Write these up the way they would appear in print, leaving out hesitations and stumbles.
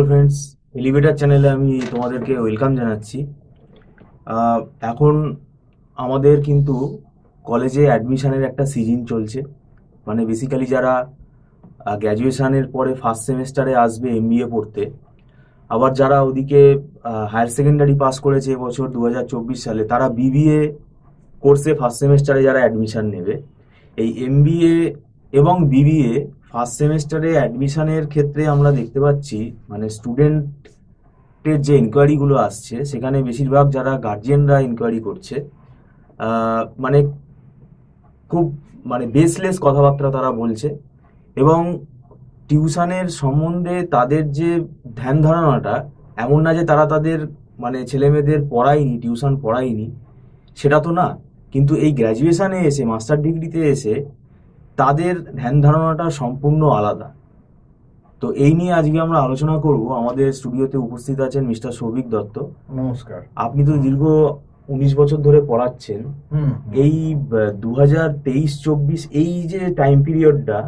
Friends, elevator চ্যানেলে আমি তোমাদেরকে ওয়েলকাম জানাচ্ছি। এখন আমাদের কিন্তু কলেজে অ্যাডমিশনের একটা সিজন চলছে। মানে বেসিক্যালি যারা গ্র্যাজুয়েশনের পরে ফার্স্ট সেমেস্টারে আসবে এমবিএ পড়তে, আবার যারা ওদিকে হায়ার সেকেন্ডারি পাস করেছে এবছর 2024 সালে, তারা বিবিএ কোর্সে ফার্স্ট সেমেস্টারে যারা অ্যাডমিশন নেবে, এই এমবিএ এবং বিবিএ ফার্স্ট সেমেস্টারে অ্যাডমিশনের ক্ষেত্রে আমরা দেখতে পাচ্ছি মানে স্টুডেন্টের যে ইনকোয়ারিগুলো আসছে সেখানে বেশিরভাগ যারা গার্জিয়ানরা ইনকোয়ারি করছে, মানে খুব মানে বেসলেস কথাবার্তা তারা বলছে। এবং টিউশনের সম্বন্ধে তাদের যে ধ্যান ধারণাটা, এমন না যে তারা তাদের মানে ছেলেমেয়েদের পড়ায়নি, টিউশন পড়ায়নি, সেটা তো না, কিন্তু এই গ্র্যাজুয়েশনে এসে, মাস্টার ডিগ্রিতে এসে তাদের ধ্যান ধারণাটা সম্পূর্ণ আলাদা। তো এই নিয়ে আজকে আমরা আলোচনা করব। আমাদের স্টুডিওতে উপস্থিত আছেন মিস্টার সৌভিক দত্ত। নমস্কার। আপনি তো দীর্ঘ 19 বছর ধরে পড়াচ্ছেন। এই 2023-24 এই যে টাইম পিরিয়ডটা,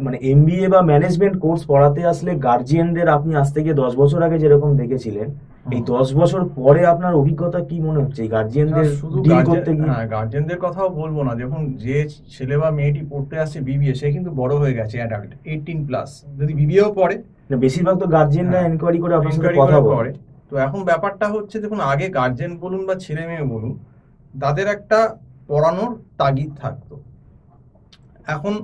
মানে এমবিএ বা ম্যানেজমেন্ট কোর্স পড়াতে আসলে গার্জিয়ানদের আপনি আজ থেকে 10 বছর আগে যেরকম দেখেছিলেন, এই 10 বছর পরে আপনার অভিজ্ঞতা কি মনে হচ্ছে এই গার্জিয়ানদের ডিল করতে গিয়ে? গার্জিয়ানদের কথাও বলবো না, দেখুন যে ছেলে বা মেয়েটি পড়তে আসছে বিবিএ, সে কিন্তু বড় হয়ে গেছে, অ্যাডাল্ট, 18+। যদি বিবিএও পড়ে, বেশিরভাগ তো গার্জিয়ানরা এনকোয়ারি করে আপনার সাথে কথা বলে। তো এখন ব্যাপারটা হচ্ছে, দেখুন, আগে গার্জিয়ান বলুন বা ছেলে মেয়ে বলুন, তাদের একটা পড়ানোর তাগিদ থাকতো। এখন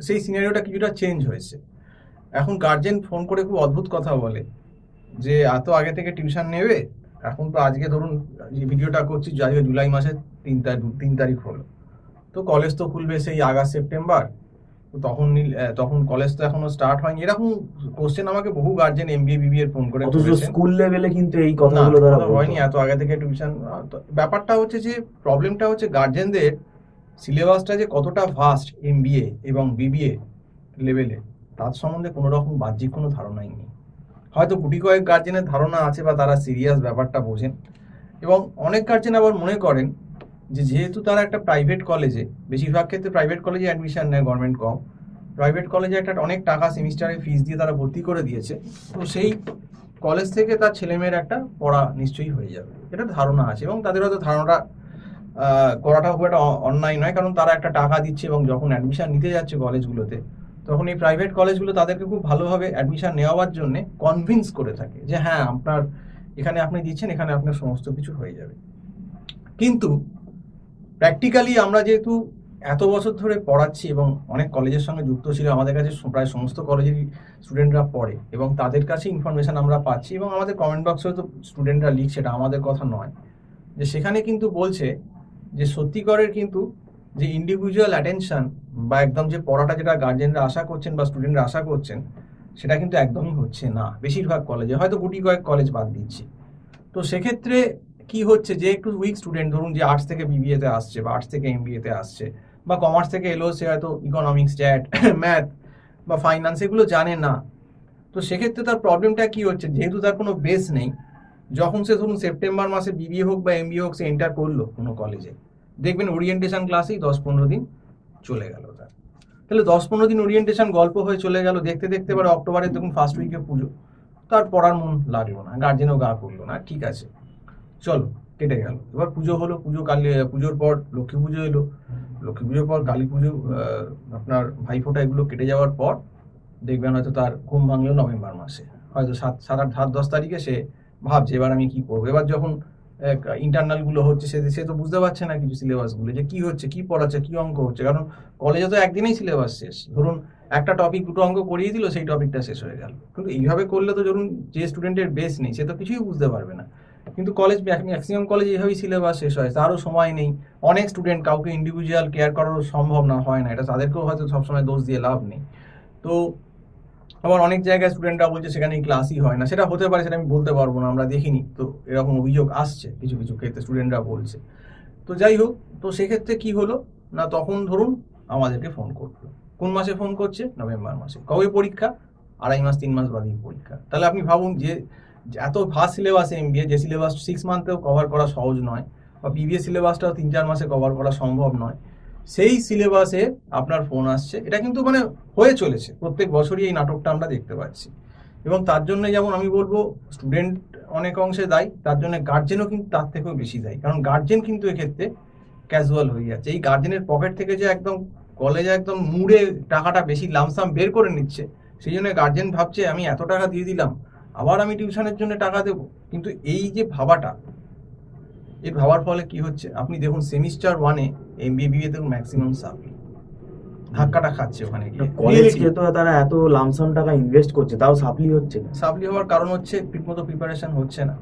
সেই সিনারিওটা কিছুটা চেঞ্জ হয়েছে। এখন গার্জেন ফোন করে খুব অদ্ভুত কথা বলে যে এত আগে থেকে টিউশন নেবে। এখন তো আজকে ধরুন যে ভিডিওটা করছি, আজকে জুলাই মাসের 3 তারিখ হলো, তো কলেজ তো খুলবে সেই আগস্ট সেপ্টেম্বর, তো তখন কলেজ তো এখনো স্টার্ট হয়নি। এরকম কোশ্চেন আমাকে বহু গার্জেন এমবিএ বিবিএ ফোন করে করেছেন। স্কুল লেভেলে কিন্তু এই কথাগুলো ধরা হয়নি, এত আগে থেকে টিউশন। ব্যাপারটা হচ্ছে যে প্রবলেমটা হচ্ছে গার্জেনদের সিলেবাসটা যে কতটা ভাস্ট এমবিএ এবং বিবিএ লেভেলে, তার সম্বন্ধে কোনো রকম বাহ্যিক কোনো ধারণাই নেই। হয়তো গুটি কয়েক গার্জেনের ধারণা আছে বা তারা সিরিয়াস ব্যাপারটা বোঝেন, এবং অনেক গার্জেন আবার মনে করেন যে যেহেতু তারা একটা প্রাইভেট কলেজে, বেশিরভাগ ক্ষেত্রে প্রাইভেট কলেজে অ্যাডমিশন নেয়, গভর্নমেন্ট কম, প্রাইভেট কলেজে একটা অনেক টাকা সেমিস্টারে ফিস দিয়ে তারা ভর্তি করে দিয়েছে, তো সেই কলেজ থেকে তার ছেলেমেয়ের একটা পড়া নিশ্চয়ই হয়ে যাবে, এটা ধারণা আছে। এবং তাদের হয়তো ধারণাটা করাটাও খুব একটা অন্যায় নয়, কারণ তারা একটা টাকা দিচ্ছে এবং যখন অ্যাডমিশন নিতে যাচ্ছে কলেজগুলোতে, তখন এই প্রাইভেট কলেজগুলো তাদেরকে খুব ভালোভাবে অ্যাডমিশন নেওয়ার জন্য কনভিন্স করে থাকে যে হ্যাঁ, আপনার এখানে আপনি দিচ্ছেন, এখানে আপনার সমস্ত কিছু হয়ে যাবে। কিন্তু প্র্যাকটিক্যালি আমরা যেহেতু এত বছর ধরে পড়াচ্ছি এবং অনেক কলেজের সঙ্গে যুক্ত ছিল, আমাদের কাছে প্রায় সমস্ত কলেজেরই স্টুডেন্টরা পড়ে এবং তাদের কাছে ইনফরমেশন আমরা পাচ্ছি, এবং আমাদের কমেন্ট বক্সে তো স্টুডেন্টরা লিখছে, এটা আমাদের কথা নয়, যে সেখানে কিন্তু বলছে যে সত্যিকারের কিন্তু যে ইন্ডিভিজুয়াল অ্যাটেনশন বা একদম যে পড়াটা যেটা গার্জেনরা আশা করছেন বা স্টুডেন্টরা আশা করছেন, সেটা কিন্তু একদমই হচ্ছে না বেশিরভাগ কলেজে, হয়তো গুটি কয়েক কলেজ বাদ দিচ্ছি। তো সেক্ষেত্রে কি হচ্ছে, যে একটু উইক স্টুডেন্ট, ধরুন যে আর্টস থেকে বিবিএতে আসছে বা আর্টস থেকে এমবিএতে আসছে, বা কমার্স থেকে এলো, সে হয়তো ইকোনমিক্স, স্ট্যাট, ম্যাথ বা ফাইন্যান্স এগুলো জানে না। তো সেক্ষেত্রে তার প্রবলেমটা কি হচ্ছে, যেহেতু তার কোনো বেস নেই, যখন সে ধরুন সেপ্টেম্বর মাসে বিবিএ হোক বা এমবিএ হোক সে এন্টার করলো কোনো কলেজে, দেখবেন ওরিয়েন্টেশন ক্লাসেই 10-15 দিন চলে গেল তার। তাহলে 10-15 দিন ওরিয়েন্টেশন গল্প হয়ে চলে গেল, দেখতে দেখতে এবার অক্টোবরের দেখুন ফার্স্ট উইকে পুজো, তার পড়ার মন লাগলো না, গার্জেনও গা করলো না, ঠিক আছে চলো কেটে গেল। এবার পুজো হলো, পুজোর পর লক্ষ্মী পুজো এলো, লক্ষ্মী পুজোর পর কালী পুজো, আপনার ভাইফোঁটা, এগুলো কেটে যাওয়ার পর দেখবেন হয়তো তার ঘুম ভাঙলো নভেম্বর মাসে, হয়তো 7-8-10 তারিখে সে ভাবছে এবার আমি কি করবো। এবার যখন ইন্টারনাল গুলো হচ্ছে, সে তো বুঝতে পারছে না কিছু সিলেবাস গুলো, যে কি হচ্ছে, কি পড়াচ্ছে, কি অঙ্ক হচ্ছে, কারণ কলেজে তো একদিনেই সিলেবাস শেষ। ধরুন একটা টপিক 2টো অঙ্ক করিয়ে দিল, সেই টপিকটা শেষ হয়ে গেল। কিন্তু এইভাবে করলে তো ধরুন যে স্টুডেন্টের বেস নেই, সে তো কিছুই বুঝতে পারবে না। কিন্তু কলেজ, ম্যাক্সিমাম কলেজ এইভাবেই সিলেবাস শেষ হয়, তারও সময় নেই। অনেক স্টুডেন্ট, কাউকে ইন্ডিভিজুয়াল কেয়ার করারও সম্ভব না, হয় না, এটা তাদেরকেও হয়তো সবসময় দোষ দিয়ে লাভ নেই। তো আবার অনেক জায়গায় স্টুডেন্টরা বলছে সেখানে ক্লাসই হয় না, সেটা হতে পারে, সেটা আমি বলতে পারবো না, আমরা দেখিনি। তো এরকম অভিযোগ আসছে কিছু কিছু ক্ষেত্রে, স্টুডেন্টরা বলছে। তো যাই হোক, তো সেক্ষেত্রে কি হলো না, তখন ধরুন আমাদেরকে ফোন করলো। কোন মাসে ফোন করছে? নভেম্বর মাসে। কবে পরীক্ষা? 2.5-3 মাস বাদেই পরীক্ষা। তাহলে আপনি ভাবুন যে এত ফাস্ট সিলেবাস এমবিএ, যে সিলেবাস 6 মান্থেও কভার করা সহজ নয়, বা বিবিএ সিলেবাসটাও 3-4 মাসে কভার করা সম্ভব নয়, সেই সিলেবাসে আপনার ফোন আসছে। এটা কিন্তু মানে হয়ে চলেছে, প্রত্যেক বছরই এই নাটকটা আমরা দেখতে পাচ্ছি। এবং তার জন্য যেমন আমি বলবো স্টুডেন্ট অনেক অংশে দায়ী, তার জন্য গার্জেনও কিন্তু তার থেকেও বেশি দায়ী, কারণ গার্জেন কিন্তু এক্ষেত্রে ক্যাজুয়াল হয়ে যাচ্ছে। এই গার্জেনের পকেট থেকে যে একদম কলেজে একদম মুড়ে টাকাটা বেশি লামসাম বের করে নিচ্ছে, সেই জন্য গার্জেন ভাবছে আমি এত টাকা দিয়ে দিলাম, আবার আমি টিউশনের জন্য টাকা দেবো। কিন্তু এই যে ভাবাটা, এই ভাবার ফলে কি হচ্ছে, আপনি দেখুন সেমিস্টার 1-এ MBA দেখুন ম্যাক্সিমাম সাপ্লি ধাক্কাটা খাচ্ছে ওখানে গিয়ে। কলেজে তো তারা এত লামসাম টাকা ইনভেস্ট করছে, তাও সাপ্লি হচ্ছে না। সাপ্লি হওয়ার কারণ হচ্ছে ঠিকমতো প্রিপারেশন হচ্ছে না।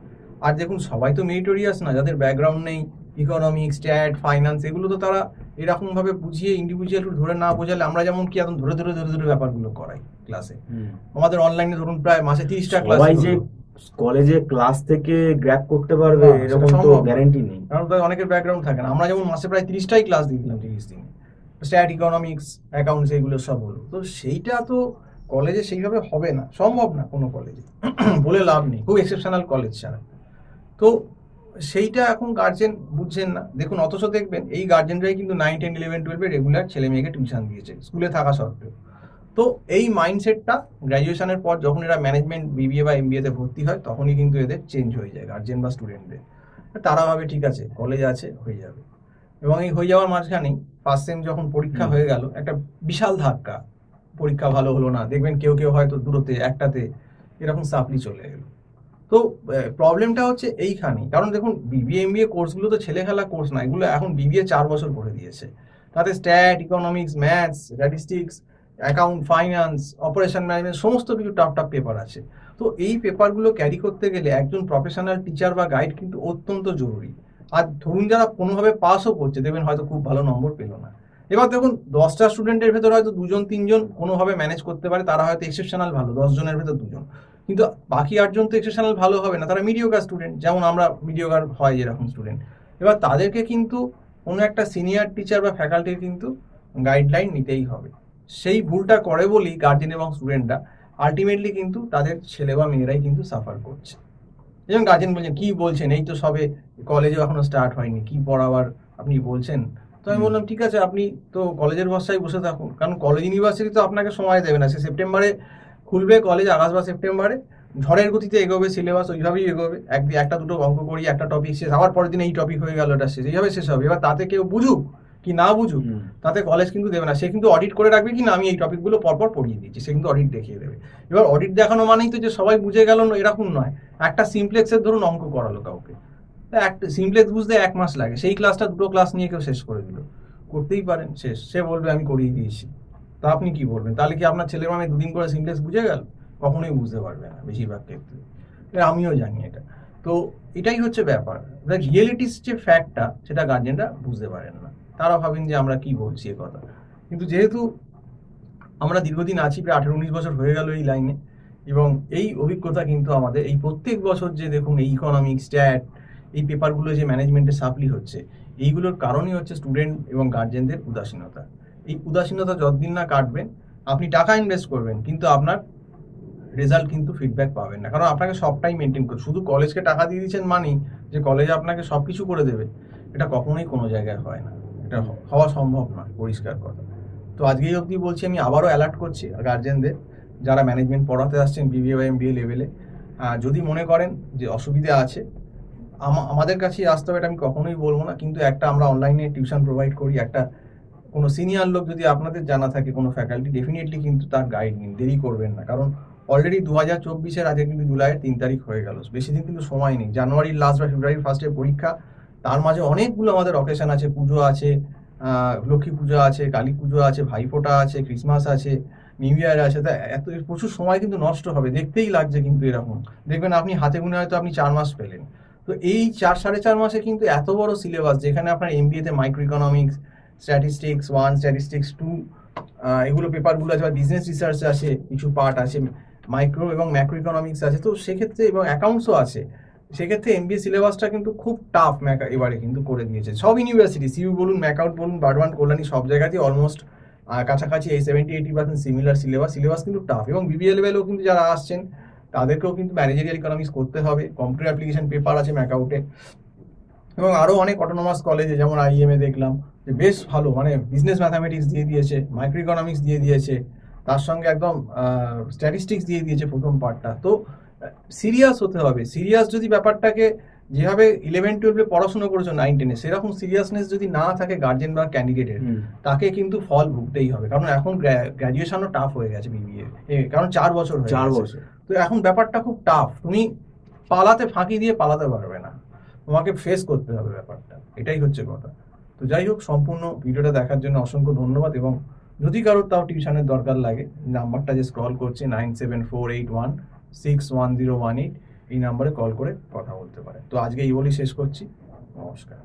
আর দেখুন সবাই তো মেরিটোরিয়াস না, যাদের ব্যাকগ্রাউন্ড নেই, ইকোনমিক্স, স্ট্যাট, ফাইন্যান্স, এগুলো তো তারা এরকম ভাবে বুঝিয়ে ইন্ডিভিজুয়াল ধরে না বোঝালে, আমরা যেমন কি এখন ধরে ধরে ধরে ধরে ব্যাপারগুলো করাই ক্লাসে। আমাদের অনলাইনে ধরুন প্রায় মাসে 30টা ক্লাস, সবাই যে কলেজে ক্লাস থেকে গ্র্যাব করতে পারবে এরকম তো গ্যারান্টি নেই, কারণ অনেকের ব্যাকগ্রাউন্ড থাকে না। আমরা যেমন মাসে প্রায় 30টাই ক্লাস দিয়ে দিলাম 30 দিনে, স্ট্যাট, ইকোনমিক্স, অ্যাকাউন্টস, এগুলো সব হলো। তো সেইটা তো কলেজে সেইভাবে হবে না, সম্ভব না কোনো কলেজে, বলে লাভ নেই, খুব এক্সেপশনাল কলেজ ছাড়া। তো সেইটা এখন গার্জেন বুঝছেন না। দেখুন অথচ দেখবেন এই গার্জেনরাই কিন্তু 9, 10, 11, 12-এ রেগুলার ছেলে মেয়েকে টিউশন দিয়েছে স্কুলে থাকা সত্ত্বেও। তো এই মাইন্ডসেটটা গ্র্যাজুয়েশনের পর যখন এরা ম্যানেজমেন্ট, BBA বা MBA-তে ভর্তি হয়, তখনই কিন্তু এদের চেঞ্জ হয়ে যায়, গার্জেন বা স্টুডেন্টদের। তারা ভাবে ঠিক আছে কলেজ আছে, হয়ে যাবে। এবং এই হয়ে যাওয়ার মাঝখানেই ফার্স্ট সেম যখন পরীক্ষা হয়ে গেল, একটা বিশাল ধাক্কা, পরীক্ষা ভালো হলো না, দেখবেন কেউ কেউ হয়তো দুটোতে, একটাতে এরকম সাপ্লি চলে গেল। তো প্রবলেমটা হচ্ছে এইখানেই। কারণ দেখুন BBA MBA কোর্সগুলো তো ছেলে খেলা কোর্স না, এগুলো এখন BBA 4 বছর করে দিয়েছে। তাতে stat, economics, maths, statistics, account, finance, operation management, সমস্ত কিছু টাফ টাফ পেপার আছে। তো এই পেপারগুলো ক্যারি করতে গেলে একজন প্রফেশনাল টিচার বা গাইড কিন্তু অত্যন্ত জরুরি। আর ধরুন যারা কোনোভাবে পাসও করছে, দেখবেন হয়তো খুব ভালো নম্বর পেল না। এবার দেখুন 10টা স্টুডেন্টের ভেতর হয়তো 2জন 3জন কোনোভাবে ম্যানেজ করতে পারে, তারা হয়তো এক্সেপশনাল ভালো, 10 জনের ভেতর 2জন। কিন্তু বাকি 8জন তো এক্সেপশনাল ভালো হবে না, তারা মিডিওকার স্টুডেন্ট, যেমন আমরা মিডিওকার হয় যেরকম স্টুডেন্ট। এবার তাদেরকে কিন্তু কোনো একটা সিনিয়র টিচার বা ফ্যাকাল্টির কিন্তু গাইডলাইন নিতেই হবে। সেই ভুলটা করে বলেই গার্জেন এবং স্টুডেন্টরা আলটিমেটলি কিন্তু তাদের ছেলে বা মেয়েরাই কিন্তু সাফার করছে। যেমন গার্জেন বলছেন কি বলছেন, এই তো সবে কলেজে এখনো স্টার্ট হয়নি, কি পড়াবার আপনি বলছেন। তো আমি বললাম ঠিক আছে, আপনি তো কলেজের ভরসায় বসে থাকুন, কারণ কলেজ ইউনিভার্সিটি তো আপনাকে সময় দেবে না। সে সেপ্টেম্বরে খুলবে কলেজ, আগস্ট বা সেপ্টেম্বরে, ঝড়ের গতিতে এগোবে, সিলেবাস ওইভাবেই এগোবে, একদিন একটা দুটো অঙ্ক করি, একটা টপিক শেষ, আবার পরের দিন এই টপিক হয়ে গেল, এটা শেষ, এইভাবে শেষ হবে। এবার তাতে কেউ বুঝুক কি না বুঝুক, তাতে কলেজ কিন্তু দেবে না। সে কিন্তু অডিট করে রাখবে কি না আমি এই টপিকগুলো পরপর পড়িয়ে দিচ্ছি, সে কিন্তু অডিট দেখিয়ে দেবে। এবার অডিট দেখানো মানেই তো যে সবাই বুঝে গেল না, এরকম নয়। একটা সিমপ্লেক্সের ধরুন অঙ্ক করালো কাউকে, একটা সিমপ্লেক্স বুঝতে 1 মাস লাগে, সেই ক্লাসটা 2টো ক্লাস নিয়ে কেউ শেষ করে দিল, করতেই পারেন শেষ, সে বলবে আমি করিয়ে দিয়েছি। তা আপনি কি বলবেন, তাহলে কি আপনার ছেলের মানে 2 দিন করে সিমপ্লেক্স বুঝে গেল? কখনোই বুঝতে পারবে না বেশিরভাগ ক্ষেত্রে, আমিও জানি এটা। তো এটাই হচ্ছে ব্যাপার, রিয়েলিটিস যে ফ্যাক্টটা সেটা গার্জেনরা বুঝতে পারেন না। তারা ভাবেন যে আমরা কি বলছি এ কথা। কিন্তু যেহেতু আমরা দীর্ঘদিন আছি, প্রায় 18-19 বছর হয়ে গেল এই লাইনে, এবং এই অভিজ্ঞতা কিন্তু আমাদের এই প্রত্যেক বছর যে দেখুন এই ইকোনমিক্স, স্ট্যাট, এই পেপারগুলো যে ম্যানেজমেন্টে সাপ্লি হচ্ছে, এইগুলোর কারণই হচ্ছে স্টুডেন্ট এবং গার্জেনদের উদাসীনতা। এই উদাসীনতা যতদিন না কাটবেন, আপনি টাকা ইনভেস্ট করবেন কিন্তু আপনার রেজাল্ট কিন্তু ফিডব্যাক পাবেন না, কারণ আপনাকে সবটাই মেনটেন করতে, শুধু কলেজকে টাকা দিয়ে দিচ্ছেন মানেই যে কলেজ আপনাকে সব কিছু করে দেবে, এটা কখনোই কোনো জায়গায় হয় না, এটা হওয়া সম্ভব না, পরিষ্কার কথা। তো আজকেই অবধি বলছি, আমি আবারও অ্যালার্ট করছি গার্জেনদের, যারা ম্যানেজমেন্ট পড়াতে আসছেন BBA বা MBA লেভেলে, যদি মনে করেন যে অসুবিধা আছে, আমাদের কাছেই আসতে হবে, এটা আমি কখনোই বলবো না। কিন্তু একটা আমরা অনলাইনে টিউশন প্রোভাইড করি, একটা কোনো সিনিয়র লোক যদি আপনাদের জানা থাকে, কোনো ফ্যাকাল্টি, ডেফিনেটলি কিন্তু তার গাইড নিন, দেরি করবেন না। কারণ অলরেডি 2024-এর আজকে কিন্তু জুলাইয়ের 3 তারিখ হয়ে গেল, বেশি দিন কিন্তু সময় নেই। জানুয়ারির লাস্ট বা ফেব্রুয়ারির ফার্স্টে পরীক্ষা, তার মাঝে অনেকগুলো আমাদের অকেশন আছে, পুজো আছে, লক্ষ্মী পুজো আছে, কালী পুজো আছে, ভাইফোঁটা আছে, ক্রিসমাস আছে, নিউ ইয়ার আছে। তা এত প্রচুর সময় কিন্তু নষ্ট হবে, দেখতেই লাগছে কিন্তু এরকম। দেখবেন আপনি হাতে গুনে হয়তো আপনি 4 মাস পেলেন। তো এই 4-4.5 মাসে কিন্তু এত বড় সিলেবাস, যেখানে আপনার MBA-তে মাইক্রো ইকোনমিক্স, স্ট্যাটিস্টিক্স 1, স্ট্যাটিস্টিক্স 2, এগুলো পেপারগুলো আছে, বিজনেস রিসার্চ আছে, কিছু পার্ট আছে, মাইক্রো এবং ম্যাক্রো ইকোনমিক্স আছে, তো সেক্ষেত্রে এবং অ্যাকাউন্টসও আছে। সেক্ষেত্রে MBA সিলেবাসটা কিন্তু খুব টাফ এবারে কিন্তু করে দিয়েছে সব ইউনিভার্সিটি, CU বলুন, ম্যাকআউট বলুন, বার্ডওয়ান, কল্যাণী, সব জায়গাতেই অলমোস্ট কাছাকাছি এই 70-80% সিমিলার সিলেবাস কিন্তু টাফ। এবং BBA লেভেলেও কিন্তু যারা আসছেন তাদেরকেও কিন্তু ম্যানেজারিয়াল ইকোনমিক্স করতে হবে, কম্পিউটার অ্যাপ্লিকেশন পেপার আছে ম্যাকআউটে, এবং আরও অনেক অটোনোমাস কলেজে যেমন IIM-এ দেখলাম যে বেশ ভালো, মানে বিজনেস ম্যাথামেটিক্স দিয়ে দিয়েছে, মাইক্রো ইকোনমিক্স দিয়ে দিয়েছে, তার সঙ্গে একদম স্ট্যাটিস্টিক্স দিয়ে দিয়েছে প্রথম পার্টটা। তো সিরিয়াস হতে হবে। সিরিয়াস যদি ব্যাপারটাকে, যেভাবে 11-12 পড়াশোনা করেছো 9-10-এ, সেরকম সিরিয়াসনেস যদি না থাকে গার্জেন বা ক্যান্ডিডেটের, তাকে কিন্তু ফল ভুগতেই হবে। কারণ এখন গ্র্যাজুয়েশনও টাফ হয়ে গেছে বিবিএ, কারণ 4 বছর হয়ে 4 গেছে। বছর। তো এখন ব্যাপারটা খুব টাফ, তুমি ফাঁকি দিয়ে পালাতে পারবে না, তোমাকে ফেস করতে হবে ব্যাপারটা, এটাই হচ্ছে কথা। তো যাই হোক, সম্পূর্ণ ভিডিওটা দেখার জন্য অসংখ্য ধন্যবাদ। এবং যদি কারোর তাও টিউশনের দরকার লাগে, নাম্বারটা যে স্ক্রল করছে 9748161018, এই নাম্বারে কল করে কথা বলতে পারে। তো আজকে এই বলেই শেষ করছি, নমস্কার।